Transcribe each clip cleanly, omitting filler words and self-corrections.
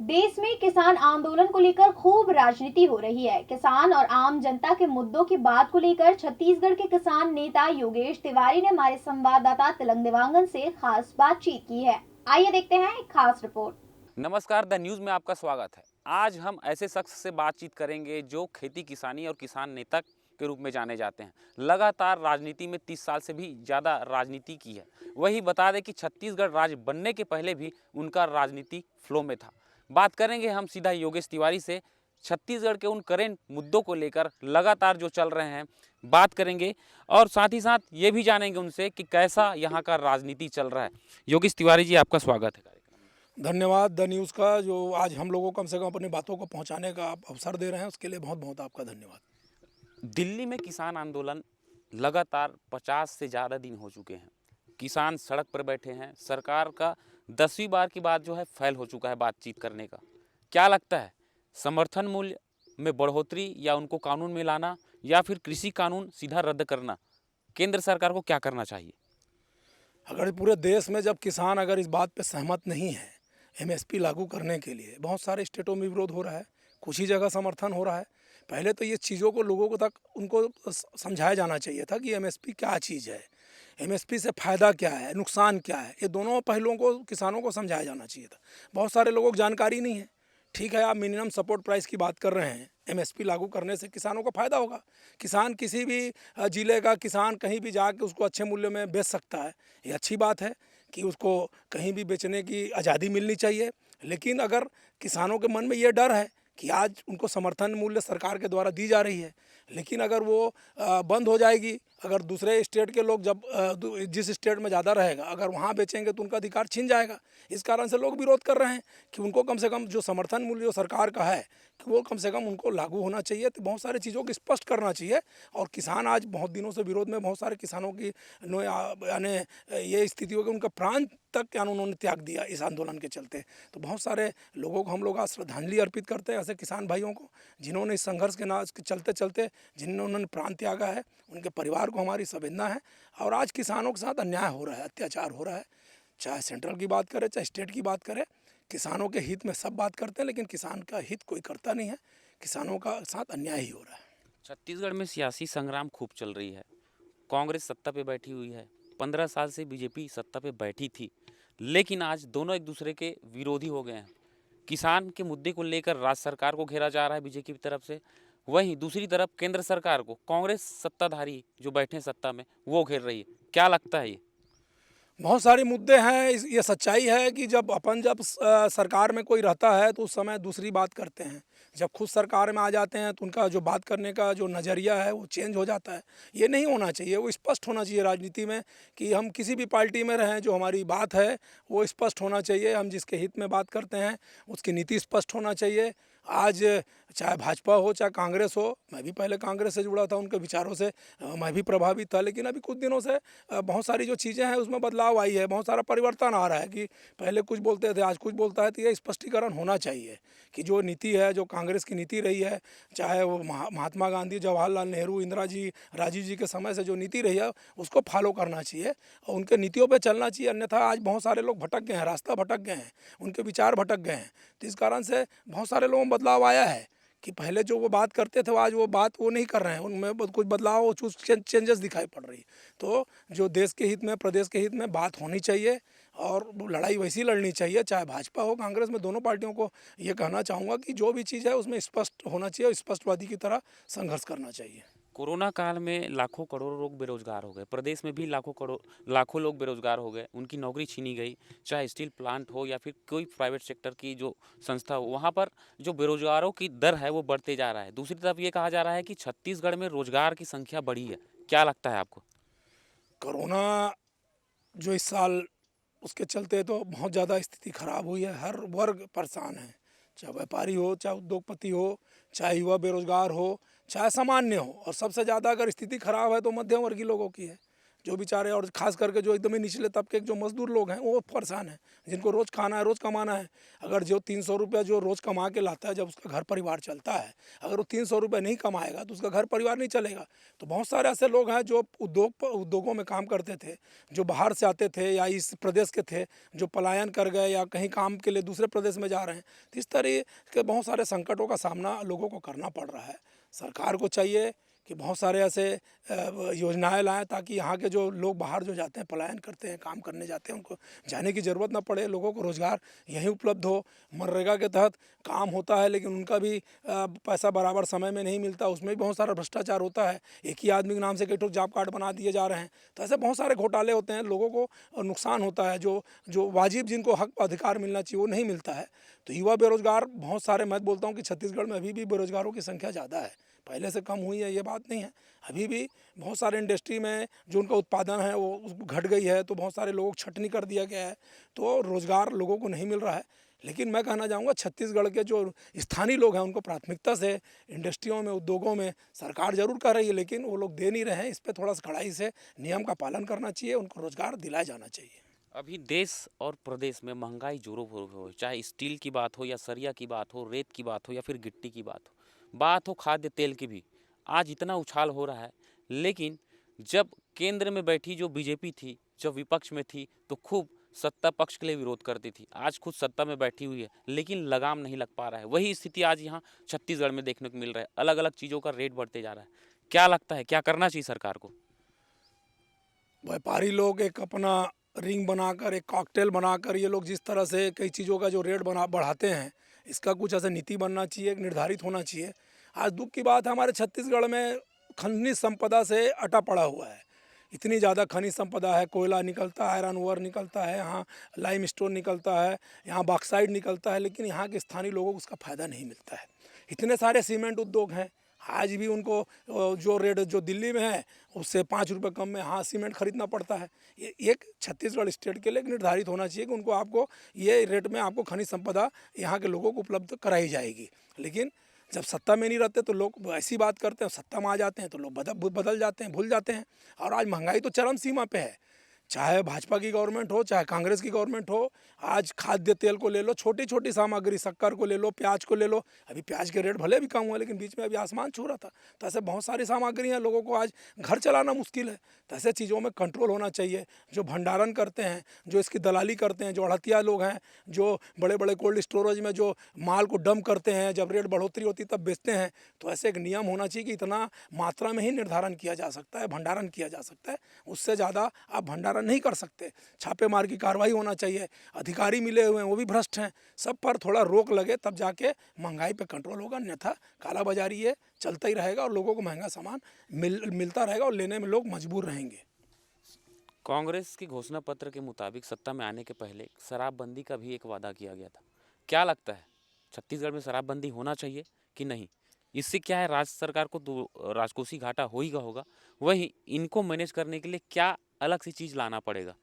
देश में किसान आंदोलन को लेकर खूब राजनीति हो रही है। किसान और आम जनता के मुद्दों की बात को लेकर छत्तीसगढ़ के किसान नेता योगेश तिवारी ने हमारे संवाददाता तिलक देवांगन से खास बातचीत की है। आइए देखते हैं एक खास रिपोर्ट। नमस्कार, द न्यूज़ में आपका स्वागत है। आज हम ऐसे शख्स से बातचीत करेंगे जो खेती किसानी और किसान नेता के रूप में जाने जाते हैं। लगातार राजनीति में 30 साल से भी ज़्यादा राजनीति की है। वही बता दें कि छत्तीसगढ़ राज्य बनने के पहले भी उनका राजनीति फ्लो में था। बात करेंगे हम सीधा योगेश तिवारी से, छत्तीसगढ़ के उन करेंट मुद्दों को लेकर लगातार जो चल रहे हैं बात करेंगे, और साथ ही साथ ये भी जानेंगे उनसे कि कैसा यहाँ का राजनीति चल रहा है। योगेश तिवारी जी, आपका स्वागत है कार्यक्रम में। धन्यवाद द न्यूज़ का, जो आज हम लोगों को कम से कम अपनी बातों को पहुंचाने का आप अवसर दे रहे हैं, उसके लिए बहुत बहुत आपका धन्यवाद। दिल्ली में किसान आंदोलन लगातार 50 से ज़्यादा दिन हो चुके हैं। किसान सड़क पर बैठे हैं। सरकार का 10वीं बार की बात जो है फैल हो चुका है बातचीत करने का। क्या लगता है, समर्थन मूल्य में बढ़ोतरी या उनको कानून में लाना या फिर कृषि कानून सीधा रद्द करना, केंद्र सरकार को क्या करना चाहिए? अगर पूरे देश में जब किसान अगर इस बात पे सहमत नहीं है एमएसपी लागू करने के लिए, बहुत सारे स्टेटों में विरोध हो रहा है, कुछ ही जगह समर्थन हो रहा है। पहले तो ये चीज़ों को लोगों को तक उनको समझाया जाना चाहिए था कि एमएसपी क्या चीज़ है, एमएसपी से फ़ायदा क्या है, नुकसान क्या है। ये दोनों पहलुओं को किसानों को समझाया जाना चाहिए था। बहुत सारे लोगों को जानकारी नहीं है। ठीक है, आप मिनिमम सपोर्ट प्राइस की बात कर रहे हैं, एमएसपी लागू करने से किसानों को फ़ायदा होगा। किसान किसी भी ज़िले का किसान कहीं भी जाके उसको अच्छे मूल्य में बेच सकता है। ये अच्छी बात है कि उसको कहीं भी बेचने की आज़ादी मिलनी चाहिए। लेकिन अगर किसानों के मन में ये डर है कि आज उनको समर्थन मूल्य सरकार के द्वारा दी जा रही है, लेकिन अगर वो बंद हो जाएगी, अगर दूसरे स्टेट के लोग जब जिस स्टेट में ज़्यादा रहेगा अगर वहाँ बेचेंगे तो उनका अधिकार छीन जाएगा। इस कारण से लोग विरोध कर रहे हैं कि उनको कम से कम जो समर्थन मूल्य जो सरकार का है कि वो कम से कम उनको लागू होना चाहिए। तो बहुत सारी चीज़ों को स्पष्ट करना चाहिए। और किसान आज बहुत दिनों से विरोध में, बहुत सारे किसानों की यानी ये स्थिति हो कि उनका प्राण तक यानी उन्होंने त्याग दिया इस आंदोलन के चलते। तो बहुत सारे लोगों को हम लोग आज श्रद्धांजलि अर्पित करते हैं ऐसे किसान भाइयों को जिन्होंने इस संघर्ष के चलते चलते जिन्होंने प्राण त्यागा है। उनके परिवार को हमारी संवेदना है। और आज किसानों के साथ अन्याय हो रहा है, अत्याचार हो रहा है, चाहे सेंट्रल की बात करें चाहे स्टेट की बात करें। किसानों के हित में सब बात करते हैं, लेकिन किसान का हित कोई करता नहीं है। किसानों का साथ अन्याय ही हो रहा है। छत्तीसगढ़ में सियासी संग्राम खूब चल रही है। कांग्रेस सत्ता पे बैठी हुई है। 15 साल से बीजेपी सत्ता पे बैठी थी, लेकिन आज दोनों एक दूसरे के विरोधी हो गए हैं। किसान के मुद्दे को लेकर राज्य सरकार को घेरा जा रहा है बीजेपी की तरफ से, वहीं दूसरी तरफ केंद्र सरकार को कांग्रेस सत्ताधारी जो बैठे हैं सत्ता में वो घेर रही है। क्या लगता है ये? बहुत सारे मुद्दे हैं। ये सच्चाई है कि जब सरकार में कोई रहता है तो उस समय दूसरी बात करते हैं। जब खुद सरकार में आ जाते हैं तो उनका जो बात करने का जो नज़रिया है वो चेंज हो जाता है। ये नहीं होना चाहिए। वो स्पष्ट होना चाहिए राजनीति में कि हम किसी भी पार्टी में रहें, जो हमारी बात है वो स्पष्ट होना चाहिए। हम जिसके हित में बात करते हैं उसकी नीति स्पष्ट होना चाहिए। आज चाहे भाजपा हो चाहे कांग्रेस हो, मैं भी पहले कांग्रेस से जुड़ा था, उनके विचारों से मैं भी प्रभावित था। लेकिन अभी कुछ दिनों से बहुत सारी जो चीज़ें हैं उसमें बदलाव आई है, बहुत सारा परिवर्तन आ रहा है कि पहले कुछ बोलते थे आज कुछ बोलता है। तो ये स्पष्टीकरण होना चाहिए कि जो नीति है, जो कांग्रेस की नीति रही है, चाहे वो महात्मा गांधी, जवाहरलाल नेहरू, इंदिरा जी, राजीव जी के समय से जो नीति रही है उसको फॉलो करना चाहिए और उनके नीतियों पर चलना चाहिए। अन्यथा आज बहुत सारे लोग भटक गए हैं, रास्ता भटक गए हैं, उनके विचार भटक गए हैं। तो इस कारण से बहुत सारे लोगों में बदलाव आया है कि पहले जो वो बात करते थे आज वो बात वो नहीं कर रहे हैं, उनमें कुछ बदलाव कुछ चेंजेस दिखाई पड़ रही है। तो जो देश के हित में, प्रदेश के हित में बात होनी चाहिए और लड़ाई वैसी लड़नी चाहिए, चाहे भाजपा हो कांग्रेस में। दोनों पार्टियों को ये कहना चाहूँगा कि जो भी चीज़ है उसमें स्पष्ट होना चाहिए और स्पष्टवादी की तरह संघर्ष करना चाहिए। कोरोना काल में लाखों करोड़ों लोग बेरोजगार हो गए। प्रदेश में भी लाखों लोग बेरोजगार हो गए, उनकी नौकरी छीनी गई। चाहे स्टील प्लांट हो या फिर कोई प्राइवेट सेक्टर की जो संस्था हो, वहाँ पर जो बेरोजगारों की दर है वो बढ़ते जा रहा है। दूसरी तरफ ये कहा जा रहा है कि छत्तीसगढ़ में रोजगार की संख्या बढ़ी है। क्या लगता है आपको? कोरोना जो इस साल उसके चलते तो बहुत ज़्यादा स्थिति खराब हुई है। हर वर्ग परेशान है, चाहे व्यापारी हो, चाहे उद्योगपति हो, चाहे युवा बेरोजगार हो, चाहे सामान्य हो। और सबसे ज़्यादा अगर स्थिति खराब है तो मध्यम वर्गीय लोगों की है। जो बेचारे और खास करके जो एकदम ही निचले तबके के जो मजदूर लोग हैं वो परेशान हैं, जिनको रोज़ खाना है, रोज़ कमाना है। अगर जो 300 रुपया जो रोज़ कमा के लाता है, जब उसका घर परिवार चलता है, अगर वो 300 रुपये नहीं कमाएगा तो उसका घर परिवार नहीं चलेगा। तो बहुत सारे ऐसे लोग हैं जो उद्योगों में काम करते थे, जो बाहर से आते थे या इस प्रदेश के थे, जो पलायन कर गए या कहीं काम के लिए दूसरे प्रदेश में जा रहे हैं। तो इस तरह के बहुत सारे संकटों का सामना लोगों को करना पड़ रहा है। सरकार को चाहिए कि बहुत सारे ऐसे योजनाएं लाएं ताकि यहाँ के जो लोग बाहर जो जाते हैं, पलायन करते हैं, काम करने जाते हैं, उनको जाने की ज़रूरत ना पड़े, लोगों को रोज़गार यहीं उपलब्ध हो। मनरेगा के तहत काम होता है लेकिन उनका भी पैसा बराबर समय में नहीं मिलता, उसमें भी बहुत सारा भ्रष्टाचार होता है। एक ही आदमी के नाम से कई ठो जॉब कार्ड बना दिए जा रहे हैं। तो ऐसे बहुत सारे घोटाले होते हैं, लोगों को नुकसान होता है। जो वाजिब जिनको हक अधिकार मिलना चाहिए वो नहीं मिलता है। तो युवा बेरोजगार बहुत सारे, मैं बोलता हूँ कि छत्तीसगढ़ में अभी भी बेरोजगारों की संख्या ज़्यादा है, पहले से कम हुई है ये बात नहीं है। अभी भी बहुत सारे इंडस्ट्री में जो उनका उत्पादन है वो घट गई है, तो बहुत सारे लोगों को छटनी कर दिया गया है, तो रोज़गार लोगों को नहीं मिल रहा है। लेकिन मैं कहना चाहूँगा छत्तीसगढ़ के जो स्थानीय लोग हैं उनको प्राथमिकता से इंडस्ट्रियों में, उद्योगों में सरकार जरूर कर रही है, लेकिन वो लोग दे नहीं रहे हैं। इस पर थोड़ा सा कड़ाई से नियम का पालन करना चाहिए, उनको रोज़गार दिलाया जाना चाहिए। अभी देश और प्रदेश में महंगाई जोरों पर हो, चाहे स्टील की बात हो या सरिया की बात हो, रेत की बात हो या फिर गिट्टी की बात हो खाद्य तेल की भी, आज इतना उछाल हो रहा है। लेकिन जब केंद्र में बैठी जो बीजेपी थी, जब विपक्ष में थी तो खूब सत्ता पक्ष के लिए विरोध करती थी। आज खुद सत्ता में बैठी हुई है लेकिन लगाम नहीं लग पा रहा है। वही स्थिति आज यहाँ छत्तीसगढ़ में देखने को मिल रहा है। अलग अलग चीज़ों का रेट बढ़ते जा रहा है। क्या लगता है, क्या करना चाहिए सरकार को? व्यापारी लोग एक अपना रिंग बनाकर, एक कॉकटेल बनाकर, ये लोग जिस तरह से कई चीज़ों का जो रेट बढ़ाते हैं, इसका कुछ ऐसा नीति बनना चाहिए, एक निर्धारित होना चाहिए। आज दुख की बात है, हमारे छत्तीसगढ़ में खनिज संपदा से अटा पड़ा हुआ है। इतनी ज़्यादा खनिज संपदा है, कोयला निकलता है, आयरन ओर निकलता है, यहाँ लाइम स्टोन निकलता है, यहाँ बॉक्साइड निकलता है, लेकिन यहाँ के स्थानीय लोगों को उसका फ़ायदा नहीं मिलता है। इतने सारे सीमेंट उद्योग हैं, आज भी उनको जो रेट जो दिल्ली में है उससे 5 रुपये कम में हाँ सीमेंट खरीदना पड़ता है। ये एक छत्तीसगढ़ स्टेट के लिए निर्धारित होना चाहिए कि उनको आपको ये रेट में आपको खनिज संपदा यहाँ के लोगों को उपलब्ध कराई जाएगी। लेकिन जब सत्ता में नहीं रहते तो लोग ऐसी बात करते हैं, सत्ता में आ जाते हैं तो लोग बदल जाते हैं, भूल जाते हैं। और आज महंगाई तो चरम सीमा पे है, चाहे भाजपा की गवर्नमेंट हो, चाहे कांग्रेस की गवर्नमेंट हो। आज खाद्य तेल को ले लो, छोटी छोटी सामग्री, शक्कर को ले लो, प्याज को ले लो। अभी प्याज के रेट भले भी कम हुआ लेकिन बीच में अभी आसमान छू रहा था। तो ऐसे बहुत सारी सामग्री हैं, लोगों को आज घर चलाना मुश्किल है। तो ऐसे चीज़ों में कंट्रोल होना चाहिए। जो भंडारण करते हैं, जो इसकी दलाली करते हैं, जो अड़तिया लोग हैं, जो बड़े बड़े कोल्ड स्टोरेज में जो माल को डंप करते हैं, जब रेट बढ़ोतरी होती तब बेचते हैं, तो ऐसे एक नियम होना चाहिए कि इतना मात्रा में ही निर्धारण किया जा सकता है, भंडारण किया जा सकता है, उससे ज़्यादा आप भंडारण नहीं कर सकते। छापेमार की कार्रवाई होना चाहिए। अधिकारी मिले हुए हैं वो भी भ्रष्ट हैं, सब पर थोड़ा रोक लगे तब जाके महंगाई पे कंट्रोल होगा, अन्यथा कालाबाजारी ये चलता ही रहेगा और लोगों को महंगा सामान मिलता रहेगा और लेने में लोग मजबूर रहेंगे। कांग्रेस की घोषणा पत्र के मुताबिक सत्ता में आने के पहले शराबबंदी का भी एक वादा किया गया था। क्या लगता है, छत्तीसगढ़ में शराबबंदी होना चाहिए कि नहीं? इससे क्या है, राज्य सरकार को तो राजकोषीय घाटा हो ही होगा, वहीं इनको मैनेज करने के लिए क्या अलग सी चीज़ लाना पड़ेगा?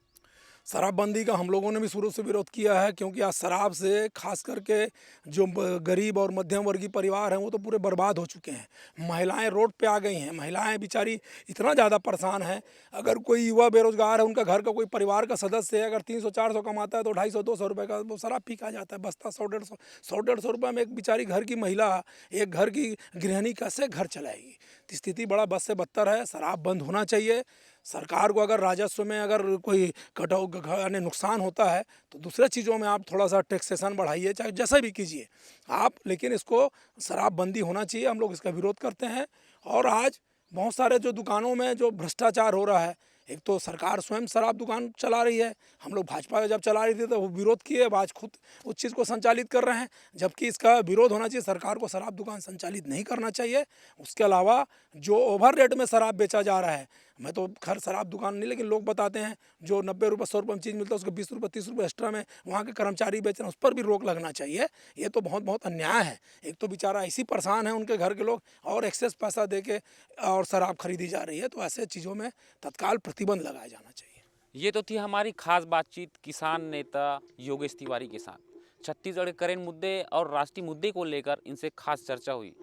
शराबबंदी का हम लोगों ने भी शुरू से विरोध किया है, क्योंकि आज शराब से खास करके जो गरीब और मध्यम वर्गीय परिवार हैं वो तो पूरे बर्बाद हो चुके हैं। महिलाएं रोड पे आ गई हैं, महिलाएं बेचारी इतना ज़्यादा परेशान हैं। अगर कोई युवा बेरोजगार है, उनका घर का कोई परिवार का सदस्य है, अगर 300-400 कमाता है तो 250-200 रुपये का वो शराब पी खा जाता है, बस्ता 100-150 रुपये में एक बेचारी घर की महिला, एक घर की गृहिणी कैसे घर चलाएगी? तो स्थिति बड़ा बद से बदतर है। शराब बंद होना चाहिए। सरकार को अगर राजस्व में अगर कोई यानी नुकसान होता है तो दूसरे चीज़ों में आप थोड़ा सा टैक्सेशन बढ़ाइए, चाहे जैसा भी कीजिए आप, लेकिन इसको शराबबंदी होना चाहिए। हम लोग इसका विरोध करते हैं। और आज बहुत सारे जो दुकानों में जो भ्रष्टाचार हो रहा है, एक तो सरकार स्वयं शराब दुकान चला रही है, हम लोग भाजपा जब चला रही थी तो वो विरोध किए, अब आज खुद उस चीज़ को संचालित कर रहे हैं, जबकि इसका विरोध होना चाहिए। सरकार को शराब दुकान संचालित नहीं करना चाहिए। उसके अलावा जो ओवर रेट में शराब बेचा जा रहा है, मैं तो खैर शराब दुकान नहीं, लेकिन लोग बताते हैं जो 90 रुपये 100 रुपये में चीज़ मिलता है उसको 20 रुपये 30 रुपये एक्स्ट्रा में वहाँ के कर्मचारी बेच रहे हैं, उस पर भी रोक लगना चाहिए। ये तो बहुत बहुत अन्याय है। एक तो बेचारा ऐसी परेशान है उनके घर के लोग, और एक्सेस पैसा दे के और शराब खरीदी जा रही है, तो ऐसे चीज़ों में तत्काल प्रतिबंध लगाया जाना चाहिए। ये तो थी हमारी खास बातचीत किसान नेता योगेश तिवारी के साथ। छत्तीसगढ़ के करेंट मुद्दे और राष्ट्रीय मुद्दे को लेकर इनसे खास चर्चा हुई।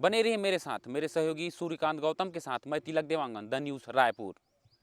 बने रहिए मेरे साथ, मेरे सहयोगी सूर्यकांत गौतम के साथ। मैं तिलक देवांगन, द न्यूज़ रायपुर।